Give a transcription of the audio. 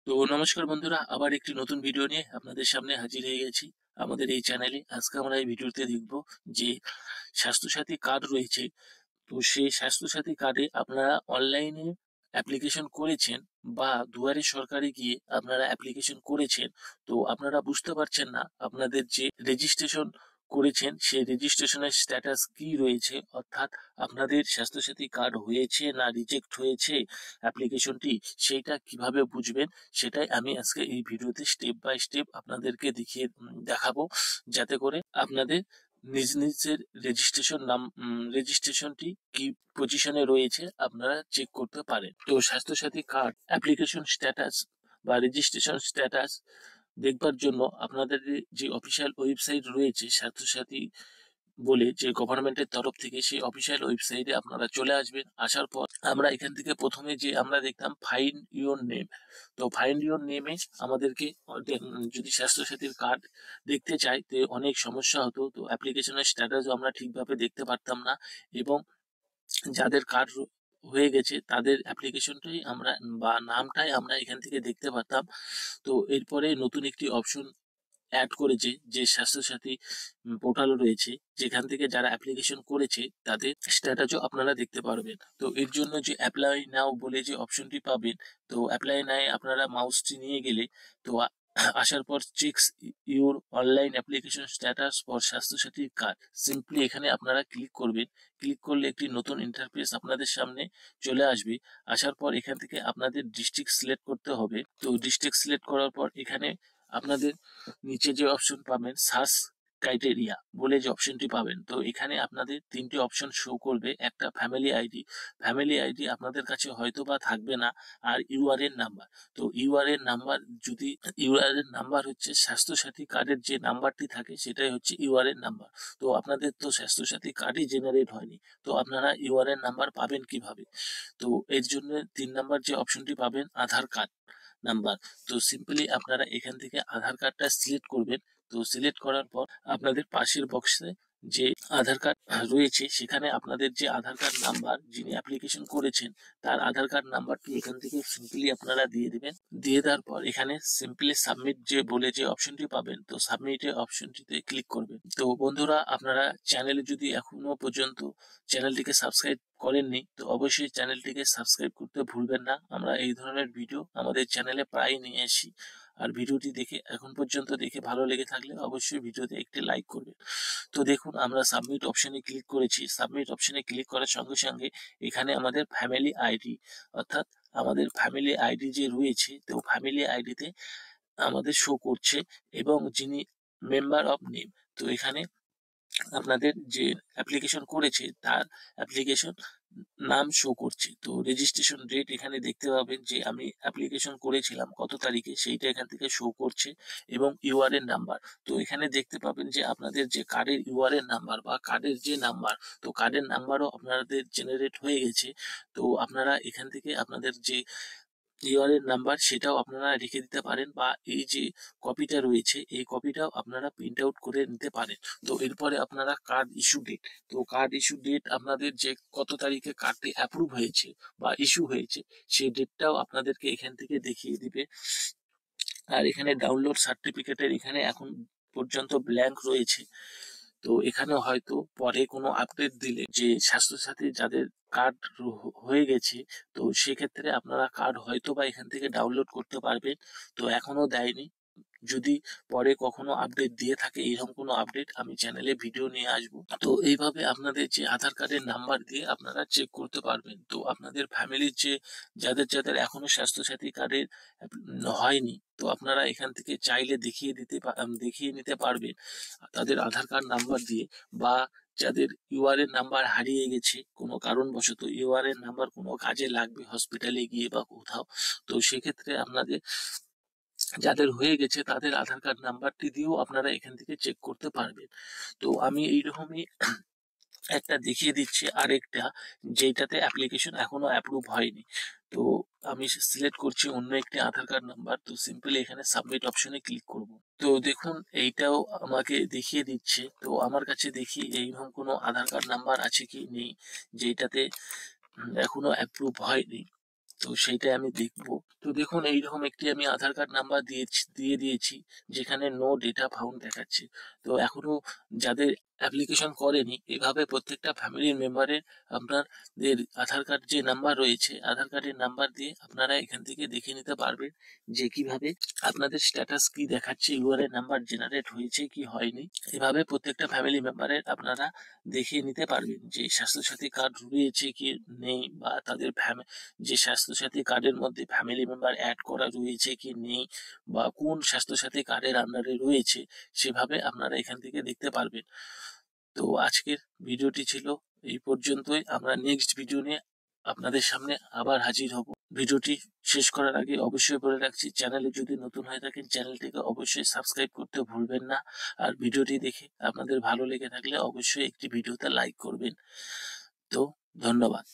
তো নমস্কার বন্ধুরা, আবার একটি নতুন ভিডিও নিয়ে আপনাদের সামনে হাজির হয়ে গেছি আমাদের এই চ্যানেলে। আজকে আমরা এই ভিডিওতে দেখব যে স্বাস্থ্যসাথী কার্ড রয়েছে। তো সেই স্বাস্থ্যসাথী কার্ডে আপনারা অনলাইনে অ্যাপ্লিকেশন করেছেন বা দুয়ারে সরকারে গিয়ে আপনারা অ্যাপ্লিকেশন করেছেন, তো আপনারা বুঝতে পারছেন না আপনাদের যে রেজিস্ট্রেশন করেছেন সেই রেজিস্ট্রেশনের স্ট্যাটাস কি রয়েছে, অর্থাৎ আপনাদের স্বাস্থ্যসাথী কার্ড হয়েছে না রিজেক্ট হয়েছে অ্যাপ্লিকেশনটি, সেইটা কিভাবে বুঝবেন সেটাই আমি আজকে এই ভিডিওতে স্টেপ বাই স্টেপ আপনাদেরকে দেখাবো, যাতে করে আপনাদের নিজ নিজের রেজিস্ট্রেশনটি কি পজিশনে রয়েছে আপনারা চেক করতে পারেন। তো স্বাস্থ্যসাথী কার্ড অ্যাপ্লিকেশন স্ট্যাটাস বা রেজিস্ট্রেশন স্ট্যাটাস দেখবার জন্য আপনাদের যে অফিসিয়াল ওয়েবসাইট রয়েছে স্বাস্থ্যসাথী বলে, যে গভর্নমেন্টের তরফ থেকে, সেই অফিসিয়াল ওয়েবসাইটে আপনারা চলে আসবেন। আসার পর আমরা এখান থেকে প্রথমে যে আমরা দেখতাম ফাইন্ড ইওর নেম, তো ফাইন্ড ইওর নেমে আমাদেরকে যদি স্বাস্থ্যসাথীর কার্ড দেখতে চাই তো অনেক সমস্যা হতো, তো অ্যাপ্লিকেশনের স্ট্যাটাসও আমরা ঠিকভাবে দেখতে পারতাম না, এবং যাদের কার্ড হয়ে গেছে তাদের অ্যাপ্লিকেশনটাই আমরা বা নামটাই আমরা এখান থেকে দেখতে পারতাম। তো এরপরে নতুন একটি অপশন অ্যাড করেছে যে স্বাস্থ্যসাথী পোর্টাল রয়েছে, যেখান থেকে যারা অ্যাপ্লিকেশন করেছে তাদের স্ট্যাটাসও আপনারা দেখতে পারবেন। তো এর জন্য যে অ্যাপ্লাই নাও বলে যে অপশনটি পাবেন, তো অ্যাপ্লাই নাও আপনারা মাউসটি নিয়ে গেলে তো আসার পর checks your online application status for Swasthya Sathi card, simply এখানে আপনারা ক্লিক করবেন। ক্লিক করলে একটি নতুন ইন্টারফেস আপনাদের সামনে চলে আসবে। আসার পর এখান থেকে আপনাদের ডিস্ট্রিক্ট সিলেক্ট করতে হবে। তো ডিস্ট্রিক্ট সিলেক্ট করার পর এখানে আপনাদের নিচে যে অপশন পাবেন সার্চ ক্রাইটেরিয়া বলে যে অপশনটি পাবেন, তো এখানে আপনাদের তিনটি অপশন শো করবে। একটা ফ্যামিলি আইডি আপনাদের কাছে হয়তো বা থাকবে না, আর ইউআরএন নাম্বার। তো ইউআরএন নাম্বার, যদি ইউআরএন নাম্বার হচ্ছে স্বাস্থ্যসাথী কার্ডের যে নাম্বারটি থাকে সেটাই হচ্ছে ইউআরএন নাম্বার। তো আপনাদের তো স্বাস্থ্যসাথী কার্ডই জেনারেট হয়নি, তো আপনারা ইউআরএন নাম্বার পাবেন কিভাবে? তো এর জন্য 3 নাম্বার যে অপশনটি পাবেন আধার কার্ড নাম্বার। তো সিম্পলি আপনারা এখান থেকে আধার কার্ডটা সিলেক্ট করবেন। তো সিলেক্ট করার পর আপনাদের পাশের বক্সে যে আধার কার্ড রয়েছে সেখানে আপনাদের যে আধার কার্ড নাম্বার, যিনি অ্যাপ্লিকেশন করেছেন তার আধার কার্ড নাম্বারটি এখান থেকে সিম্পলি আপনারা দিয়ে দিবেন। দিয়ে দেওয়ার পর এখানে সিম্পলি সাবমিট যে বলে যে অপশনটি পাবেন, তো সাবমিটের অপশনটিতে ক্লিক করবেন। তো বন্ধুরা, আপনারা চ্যানেলে যদি এখনো পর্যন্ত চ্যানেলটিকে সাবস্ক্রাইব করেননি তো অবশ্যই চ্যানেলটিকে সাবস্ক্রাইব করতে ভুলবেন না। আমরা এই ধরনের ভিডিও আমাদের চ্যানেলে প্রায় নিয়ে আসি। আর ভিডিওটি দেখে এখন পর্যন্ত দেখে ভালো লেগে থাকলে অবশ্যই ভিডিওতে একটি লাইক করবেন। তো দেখুন, আমরা সাবমিট অপশনে ক্লিক করেছি। সাবমিট অপশনে ক্লিক করার সঙ্গে সঙ্গে এখানে আমাদের ফ্যামিলি আইডি, অর্থাৎ আমাদের ফ্যামিলি আইডি যে রয়েছে, তো ফ্যামিলি আইডিতে আমাদের শো করছে, এবং যিনি মেম্বার অফ নেম, তো এখানে আপনাদের যে অ্যাপ্লিকেশন করেছে তার অ্যাপ্লিকেশন নাম শো করছে। তো রেজিস্ট্রেশন ডেট এখানে দেখতে পাবেন যে আমি অ্যাপ্লিকেশন করেছিলাম কত তারিখে, সেইটা এখান থেকে শো করছে, এবং ইউআরএন নাম্বার। তো এখানে দেখতে পাবেন যে আপনাদের যে কার্ডের ইউআরএন নাম্বার বা কার্ডের যে নাম্বার, তো কার্ডের নাম্বারও আপনাদের জেনারেট হয়ে গেছে। তো আপনারা এখান থেকে আপনাদের যে ইউআরএন নাম্বার সেটাও আপনারা রেখে দিতে পারেন, বা এই যে কপিটা রয়েছে এই কপিটাও আপনারা প্রিন্ট আউট করে নিতে পারেন। তো এরপরে আপনারা কার্ড ইস্যু ডেট, তো কার্ড ইস্যু ডেট আপনাদের যে কত তারিখে কার্ডটি অ্যাপ্রুভ হয়েছে বা ইস্যু হয়েছে সেই ডেটটাও আপনাদেরকে এখান থেকে দেখিয়ে দিবে। আর এখানে ডাউনলোড সার্টিফিকেটের এখানে এখন পর্যন্ত ব্ল্যাঙ্ক রয়েছে। তো এখানে হয়তো পরে কোনো আপডেট দিলে যে স্বাস্থ্যসাথী যাদের কার্ড হয়ে গেছে, তো সেক্ষেত্রে আপনারা কার্ড হয়তো বা এখান থেকে ডাউনলোড করতে পারবেন। তো এখনো দেয়নি, যদি পরে কখনো আপডেট দিয়ে থাকে এরকম কোনো আপডেট আমি চ্যানেলে ভিডিও নিয়ে আসবো। তো এইভাবে আপনাদের যে আধার কার্ডের নাম্বার দিয়ে আপনারা চেক করতে পারবেন। তো আপনাদের ফ্যামিলির যে যাদের যাদের এখনো স্বাস্থ্যসাথী কার্ডের হয়নি, তো আপনারা এখান থেকে চাইলে দেখিয়ে নিতে পারবেন তাদের আধার কার্ড নাম্বার দিয়ে, বা যাদের ইউআরএন নাম্বার হারিয়ে গেছে কোনো কারণবশত, ইউআরএন নাম্বার কোনো কাজে লাগবে হসপিটালে গিয়ে বা কোথাও, তো সেক্ষেত্রে আপনাদের যাদের হয়ে গেছে তাদের আধার কার্ড নাম্বারটি দিয়েও আপনারা এখান থেকে চেক করতে পারবেন। তো আমি এইরকমই একটা দেখিয়ে দিচ্ছি আরেকটা, যেটাতে অ্যাপ্লিকেশন এখনো অ্যাপ্রুভ হয়নি। তো আমি সিলেক্ট করছি অন্য একটি আধার কার্ড নাম্বার। তো সিম্পলি এখানে সাবমিট অপশনে ক্লিক করব। তো দেখুন, এইটাও আমাকে দেখিয়ে দিচ্ছে। তো আমার কাছে দেখি এইরকম কোনো আধার কার্ড নাম্বার আছে কি নেই যেটাতে এখনো অ্যাপ্রুভ হয়নি। তো সেইটাই আমি দেখবো। তো দেখুন এইরকম একটি আমি আধার কার্ড নাম্বার দিয়ে দিয়েছি, যেখানে নো ডেটা ফাউন্ড দেখাচ্ছে। তো এখনো যাদের অ্যাপ্লিকেশন করেনি, এভাবে প্রত্যেকটা ফ্যামিলির মেম্বারের আপনাদের আধার কার্ড যে নাম্বার রয়েছে, আধার কার্ডের নাম্বার দিয়ে আপনারা এখান থেকে দেখে নিতে পারবেন যে কিভাবে আপনাদের স্ট্যাটাস কি দেখাচ্ছে, ইউআরএ নাম্বার জেনারেট হয়েছে কি হয়নি। এভাবে প্রত্যেকটা ফ্যামিলি মেম্বারের আপনারা দেখিয়ে নিতে পারবেন যে স্বাস্থ্যসাথী কার্ড রয়েছে কি নেই, বা তাদের যে স্বাস্থ্যসাথী কার্ডের মধ্যে ফ্যামিলি মেম্বার অ্যাড করা রয়েছে কি নেই, বা কোন স্বাস্থ্যসাথী কার্ডের আন্ডারে রয়েছে, সেভাবে আপনারা এখান থেকে দেখতে পারবেন। তো আজকের ভিডিওটি ছিল এই পর্যন্তই। আমরা নেক্সট ভিডিও নিয়ে আপনাদের সামনে আবার হাজির হব। ভিডিওটি শেষ করার আগে অবশ্যই বলে রাখছি, চ্যানেলে যদি নতুন হয়ে থাকেন চ্যানেলটিকে অবশ্যই সাবস্ক্রাইব করতে ভুলবেন না। আর ভিডিওটি দেখে আপনাদের ভালো লেগে থাকলে অবশ্যই একটি ভিডিওতে লাইক করবেন। তো ধন্যবাদ।